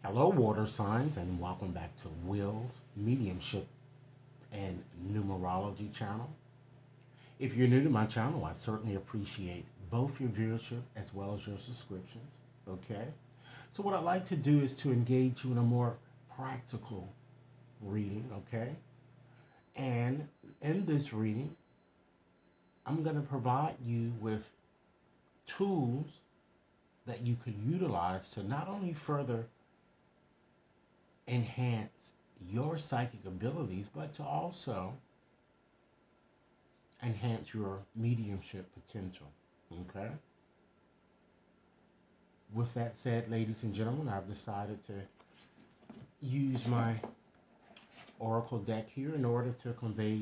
Hello, water signs, and welcome back to Will's Mediumship and Numerology channel. If you're new to my channel, I certainly appreciate both your viewership as well as your subscriptions. Okay? So, what I'd like to do is to engage you in a more practical reading. Okay? And in this reading, I'm going to provide you with tools that you could utilize to not only further enhance your psychic abilities, but to also enhance your mediumship potential. Okay? With that said, ladies and gentlemen, I've decided to use my oracle deck here in order to convey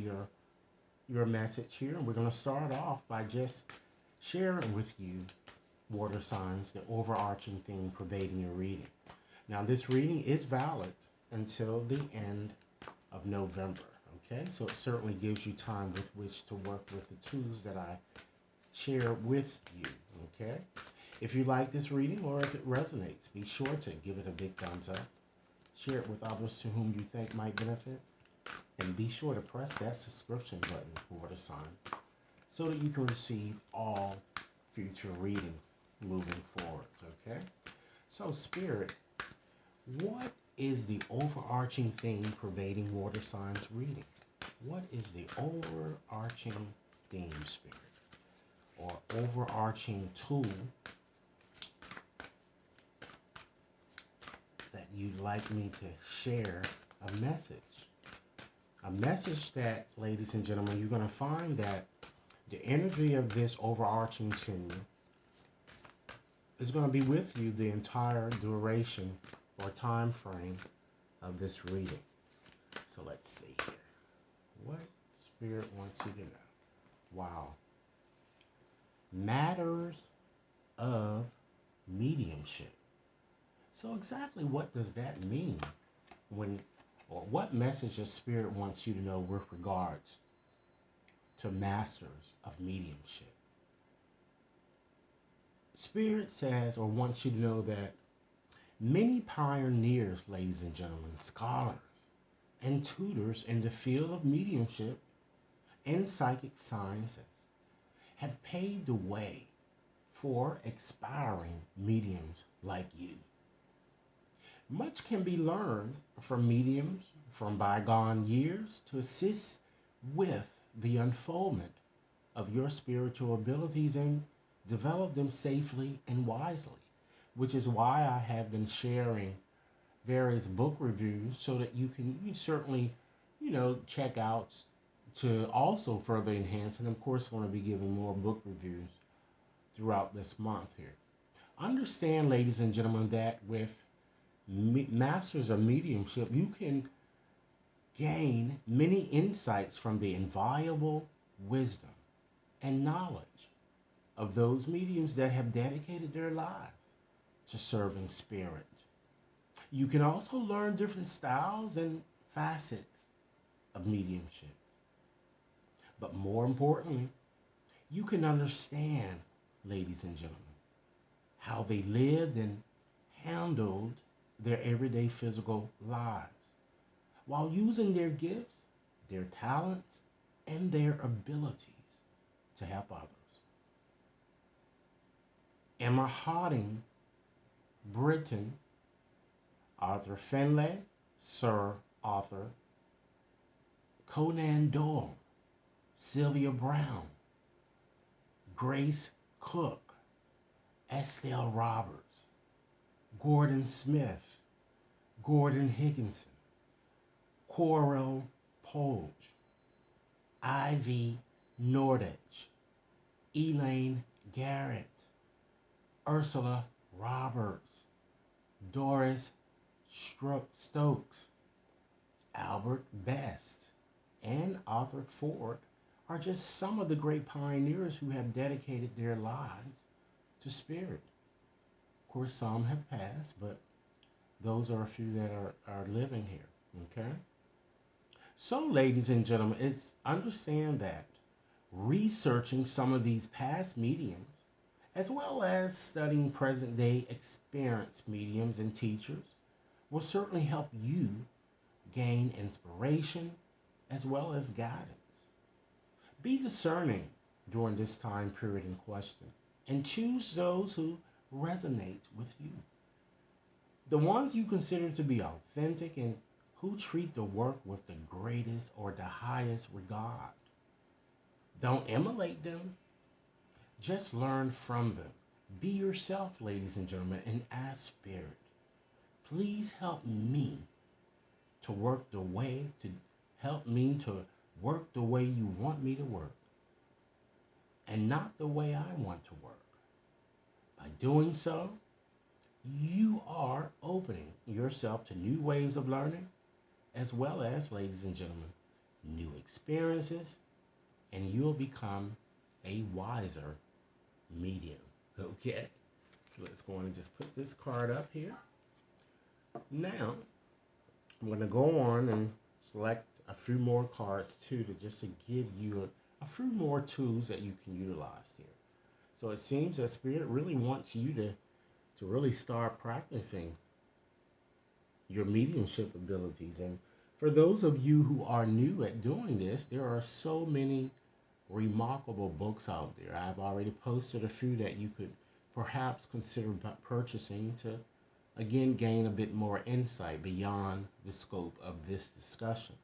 your message here. And we're going to start off by just sharing with you, water signs, the overarching theme pervading your reading. Now, this reading is valid until the end of November. Okay, so it certainly gives you time with which to work with the tools that I share with you. Okay, if you like this reading or if it resonates, be sure to give it a big thumbs up, share it with others to whom you think might benefit, and be sure to press that subscription button, water sign, so that you can receive all future readings moving forward. Okay, so Spirit, what is the overarching theme pervading water signs reading? What is the overarching theme, Spirit, or overarching tool that you'd like me to share a message? A message that, ladies and gentlemen, you're going to find that the energy of this overarching tool is going to be with you the entire duration or time frame of this reading. So let's see here. What Spirit wants you to know. Wow. Matters of mediumship. So exactly what does that mean when, or what message does Spirit wants you to know with regards to masters of mediumship? Spirit says or wants you to know that many pioneers, ladies and gentlemen, scholars, and tutors in the field of mediumship and psychic sciences have paved the way for aspiring mediums like you. Much can be learned from mediums from bygone years to assist with the unfoldment of your spiritual abilities and develop them safely and wisely, which is why I have been sharing various book reviews so that you certainly, check out to also further enhance. And of course, I want to be giving more book reviews throughout this month here. Understand, ladies and gentlemen, that with Masters of Mediumship, you can gain many insights from the invaluable wisdom and knowledge of those mediums that have dedicated their lives to serving spirit. You can also learn different styles and facets of mediumship. But more importantly, you can understand, ladies and gentlemen, how they lived and handled their everyday physical lives while using their gifts, their talents, and their abilities to help others. Emma Harding, Britain, Arthur Finlay, Sir Arthur, Conan Doyle, Sylvia Brown, Grace Cook, Estelle Roberts, Gordon Smith, Gordon Higginson, Coral Polge, Ivy Nordich, Elaine Garrett, Ursula Roberts, Doris Stokes, Albert Best, and Arthur Ford are just some of the great pioneers who have dedicated their lives to spirit. Of course, some have passed, but those are a few that are living here. Okay? So, ladies and gentlemen, it's understand that researching some of these past mediums, as well as studying present day experienced mediums and teachers, will certainly help you gain inspiration as well as guidance. Be discerning during this time period in question and choose those who resonate with you. The ones you consider to be authentic and who treat the work with the greatest or the highest regard. Don't emulate them, just learn from them. Be yourself, ladies and gentlemen, and ask Spirit, please help me to work the way to help me to work the way you want me to work and not the way I want to work. By doing so, you are opening yourself to new ways of learning, as well as, ladies and gentlemen, new experiences, and you'll become a wiser medium. Okay? So let's go on and just put this card up here. Now, I'm going to go on and select a few more cards too, to give you a few more tools that you can utilize here. So it seems that Spirit really wants you to really start practicing your mediumship abilities. And for those of you who are new at doing this, there are so many remarkable books out there. I've already posted a few that you could perhaps consider purchasing to, again, gain a bit more insight beyond the scope of this discussion.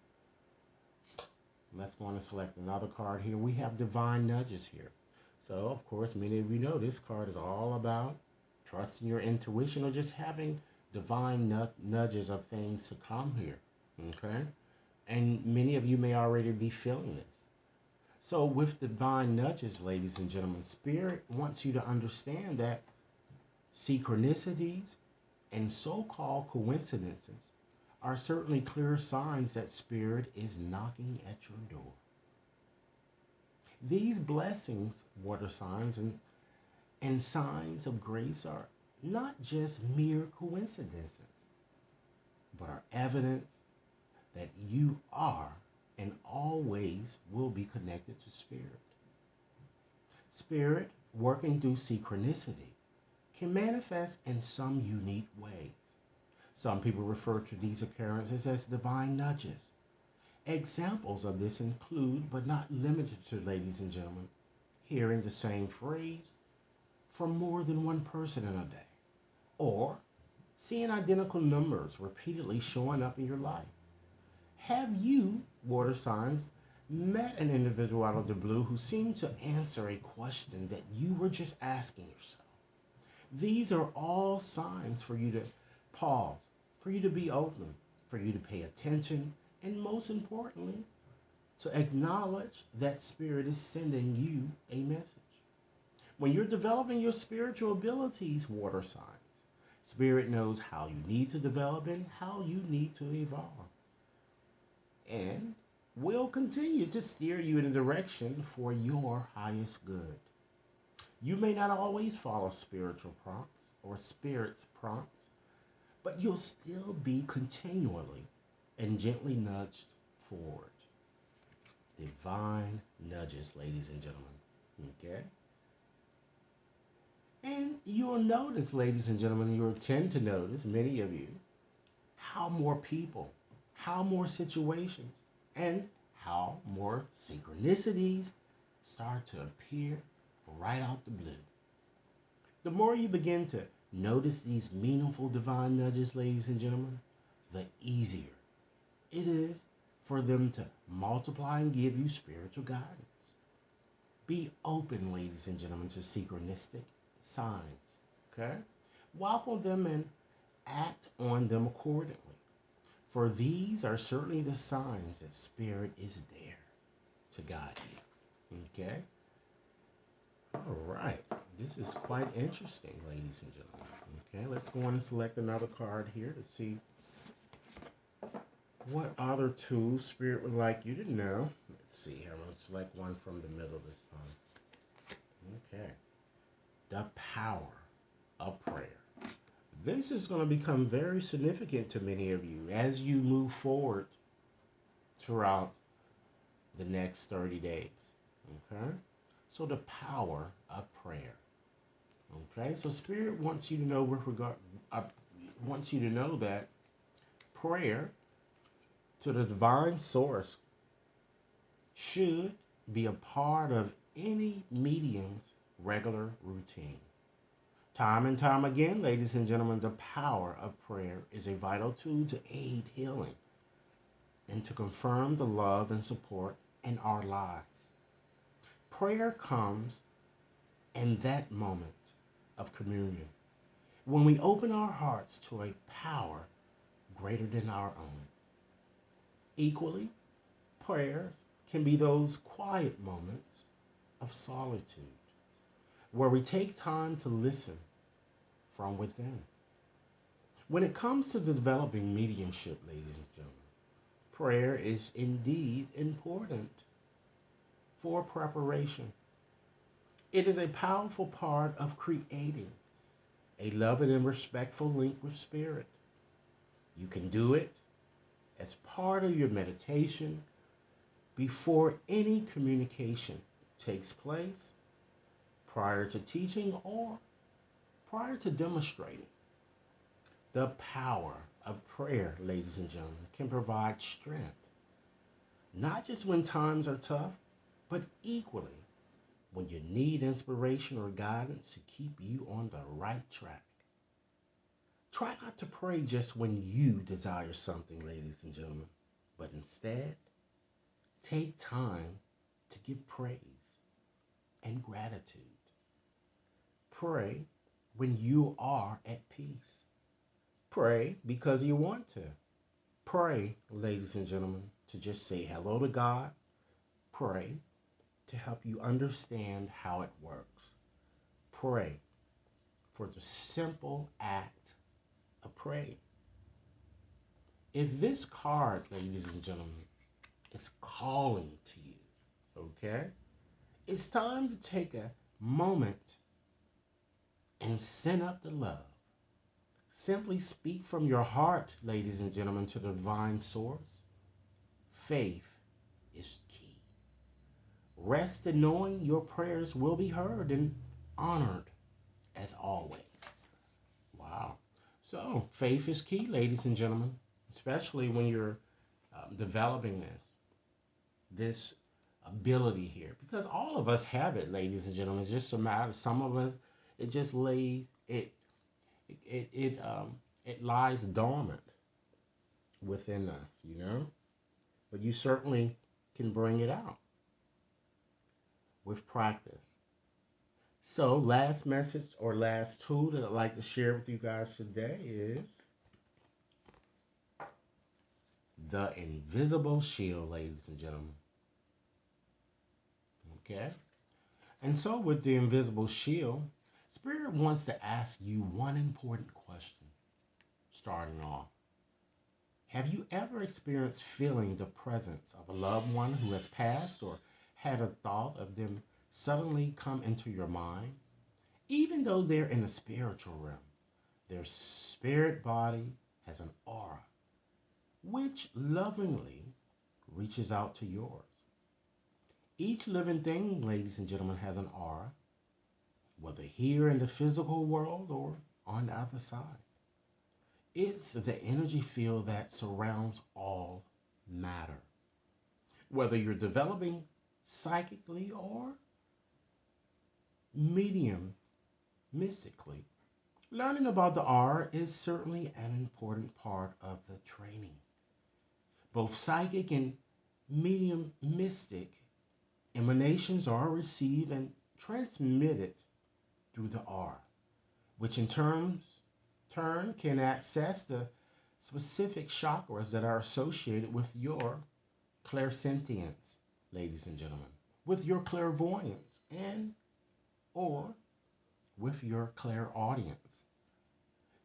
Let's go on and select another card here. We have Divine Nudges here. So, of course, many of you know this card is all about trusting your intuition or just having divine nudges of things to come here. Okay? And many of you may already be feeling this. So with divine nudges, ladies and gentlemen, Spirit wants you to understand that synchronicities and so-called coincidences are certainly clear signs that Spirit is knocking at your door. These blessings, water signs, and signs of grace are not just mere coincidences, but are evidence that you are and always will be connected to Spirit. Spirit, working through synchronicity, can manifest in some unique ways. Some people refer to these occurrences as divine nudges. Examples of this include, but not limited to, ladies and gentlemen, hearing the same phrase from more than one person in a day, or seeing identical numbers repeatedly showing up in your life. Have you, water signs, met an individual out of the blue who seemed to answer a question that you were just asking yourself? These are all signs for you to pause, for you to be open, for you to pay attention, and most importantly, to acknowledge that Spirit is sending you a message. When you're developing your spiritual abilities, water signs, Spirit knows how you need to develop and how you need to evolve. And will continue to steer you in a direction for your highest good. You may not always follow spiritual prompts or Spirit's prompts, but you'll still be continually and gently nudged forward. Divine nudges, ladies and gentlemen. Okay? And you'll notice, ladies and gentlemen, you'll tend to notice, many of you, how more people, how more situations, and how more synchronicities start to appear right out the blue. The more you begin to notice these meaningful divine nudges, ladies and gentlemen, the easier it is for them to multiply and give you spiritual guidance. Be open, ladies and gentlemen, to synchronistic signs. Okay? Welcome them and act on them accordingly. For these are certainly the signs that Spirit is there to guide you. Okay? All right. This is quite interesting, ladies and gentlemen. Okay, let's go on and select another card here to see what other tools Spirit would like you to know. Let's see. I'm going to select one from the middle this time. Okay. The power of prayer. This is going to become very significant to many of you as you move forward throughout the next 30 days. Okay? So the power of prayer. Okay? So Spirit wants you to know wants you to know that Prayer to the divine source should be a part of any medium's regular routine. Time and time again, ladies and gentlemen, the power of prayer is a vital tool to aid healing and to confirm the love and support in our lives. Prayer comes in that moment of communion when we open our hearts to a power greater than our own. Equally, prayers can be those quiet moments of solitude where we take time to listen from within. When it comes to developing mediumship, ladies and gentlemen, prayer is indeed important for preparation. It is a powerful part of creating a loving and respectful link with spirit. You can do it as part of your meditation before any communication takes place, prior to teaching, or prior to demonstrating. The power of prayer, ladies and gentlemen, can provide strength, not just when times are tough, but equally when you need inspiration or guidance to keep you on the right track. Try not to pray just when you desire something, ladies and gentlemen, but instead, take time to give praise and gratitude. Pray when you are at peace. Pray because you want to. Pray, ladies and gentlemen, to just say hello to God. Pray to help you understand how it works. Pray for the simple act of praying. If this card, ladies and gentlemen, is calling to you, okay, it's time to take a moment and send up the love. Simply speak from your heart, ladies and gentlemen, to the divine source. Faith is key. Rest in knowing your prayers will be heard and honored as always. Wow. So, faith is key, ladies and gentlemen, especially when you're developing this ability here, because all of us have it, ladies and gentlemen. It's just a matter. Some of us, it just lays it lies dormant within us, but you certainly can bring it out with practice. So, last message or last tool that I'd like to share with you guys today is the invisible shield, ladies and gentlemen. Okay? And so, with the invisible shield, Spirit wants to ask you one important question, starting off. Have you ever experienced feeling the presence of a loved one who has passed, or had a thought of them suddenly come into your mind? Even though they're in the spiritual realm, their spirit body has an aura which lovingly reaches out to yours. Each living thing, ladies and gentlemen, has an aura, whether here in the physical world or on the other side. It's the energy field that surrounds all matter. Whether you're developing psychically or medium mystically, learning about the aura is certainly an important part of the training. Both psychic and medium mystic emanations are received and transmitted through the aura, which in turn can access the specific chakras that are associated with your clairsentience, ladies and gentlemen, with your clairvoyance, and or with your clairaudience.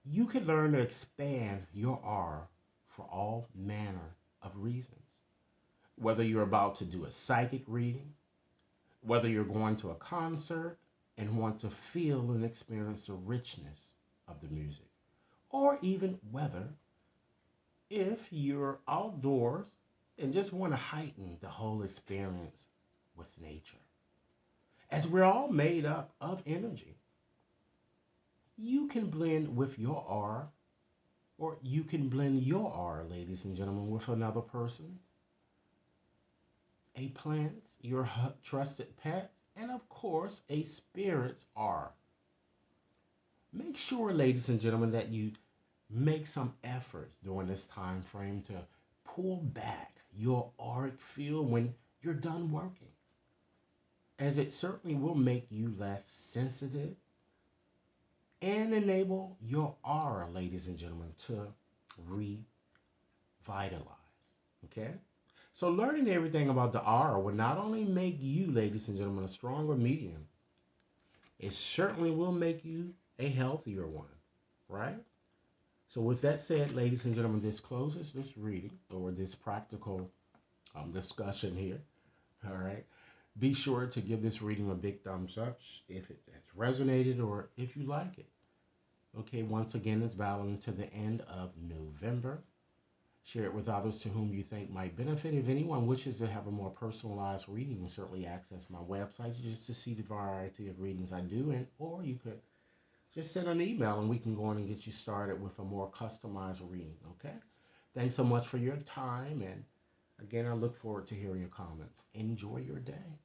You can learn to expand your aura for all manner of reasons. Whether you're about to do a psychic reading, whether you're going to a concert and want to feel and experience the richness of the music, or even whether if you're outdoors and just want to heighten the whole experience with nature. As we're all made up of energy, you can blend with your aura Or you can blend your aura, ladies and gentlemen, with another person, a plant, your trusted pet, and of course, a spirit's aura. Make sure, ladies and gentlemen, that you make some effort during this time frame to pull back your auric field when you're done working, as it certainly will make you less sensitive and enable your aura, ladies and gentlemen, to revitalize. Okay? So, learning everything about the aura will not only make you, ladies and gentlemen, a stronger medium, it certainly will make you a healthier one, right? So, with that said, ladies and gentlemen, this closes this reading or this practical discussion here. All right. Be sure to give this reading a big thumbs up if it has resonated or if you like it. Okay, once again, it's battling to the end of November. Share it with others to whom you think might benefit. If anyone wishes to have a more personalized reading, you can certainly access my website just to see the variety of readings I do, and or you could just send an email and we can go on and get you started with a more customized reading. Okay? Thanks so much for your time, and again, I look forward to hearing your comments. Enjoy your day.